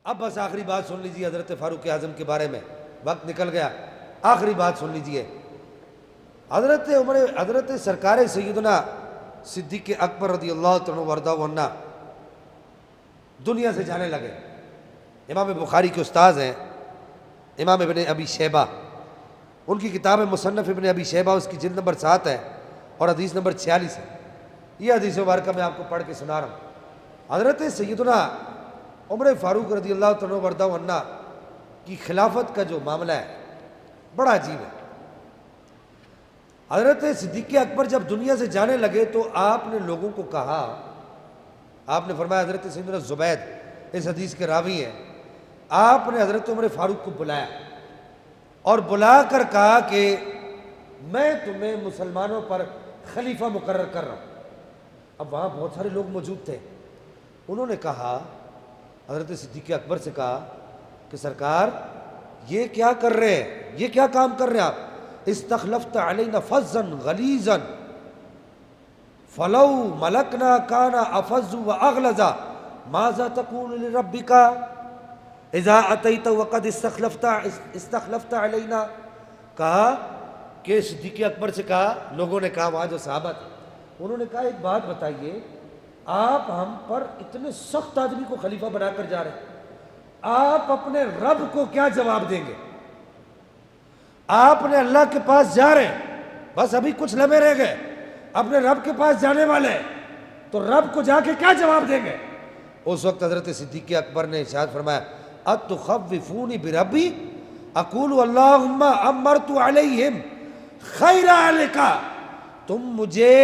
اب بس آخری بات سن لیجیے حضرت فاروق اعظم کے بارے میں، وقت نکل گیا، آخری بات سن لیجیے۔ حضرت سرکار سیدنا صدیق اکبر رضی اللہ عنہ وارضہ عنہ دنیا سے جانے لگے۔ امام بخاری کے استاذ ہیں امام ابن ابی شیبہ، ان کی کتاب ہے مصنف ابن ابی شیبہ، اس کی جلد نمبر 7 ہے اور حدیث نمبر 46 ہے۔ یہ حدیث مبارکہ میں آپ کو پڑھ کے سنا رہا ہوں۔ حضرت سیدنا عمر فاروق رضی اللہ عنہ وارضہ عنہ کی خلافت کا جو معاملہ ہے بڑا عجیب ہے۔ حضرت صدیق اکبر جب دنیا سے جانے لگے تو آپ نے لوگوں کو کہا، آپ نے فرمایا، حضرت سیدنا زبید اس حدیث کے راوی ہیں، آپ نے حضرت عمر فاروق کو بلایا اور بلا کر کہا کہ میں تمہیں مسلمانوں پر خلیفہ مقرر کر رہا ہوں۔ اب وہاں بہت سارے لوگ موجود تھے، انہوں نے کہا، حضرت صدیق اکبر سے کہا کہ سرکار یہ کیا کر رہے ہیں، یہ کیا کام کر رہے ہیں آپ؟ استخلفت علینا فظا غلیظا فلو ملکنا کان افظ واغلظ ماذا تقول لربک اذا اتیت وقد استخلفت علینا۔ کہا کہ صدیق اکبر سے کہا، لوگوں نے کہا، وہاں جو صحابہ تھے انہوں نے کہا ایک بات بتائیے، آپ ہم پر اتنے سخت آدمی کو خلیفہ بنا کر جا رہے ہیں، آپ اپنے رب کو کیا جواب دیں گے؟ آپ نے اللہ کے پاس جا رہے ہیں، بس ابھی کچھ لمحے رہ گئے، اپنے رب کے پاس جانے والے ہیں، تو رب کو جا کے کیا جواب دیں گے؟ اس وقت حضرت صدیق اکبر نے ارشاد فرمایا، اتخوفونی بربی اقول اللہم امرت علیہم خیر اہلک، تم مجھے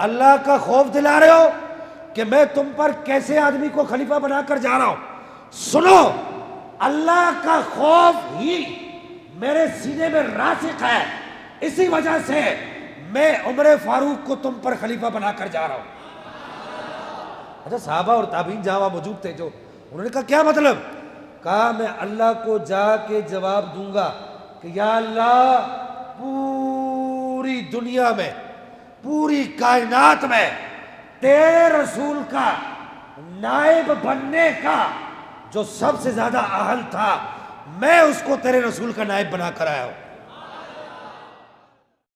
اللہ کا خوف دلا رہے ہو کہ میں تم پر کیسے آدمی کو خلیفہ بنا کر جا رہا ہوں؟ سنو، اللہ کا خوف ہی میرے سینے میں راسخ ہے، اسی وجہ سے میں عمر فاروق کو تم پر خلیفہ بنا کر جا رہا ہوں۔ اچھا، صحابہ اور تابعین جہاں موجود تھے، جو انہوں نے کہا کیا مطلب؟ کہا میں اللہ کو جا کے جواب دوں گا کہ یا اللہ، پوری دنیا میں، پوری کائنات میں تیرے رسول کا نائب بننے کا جو سب سے زیادہ اہل تھا، میں اس کو تیرے رسول کا نائب بنا کر آیا ہوں۔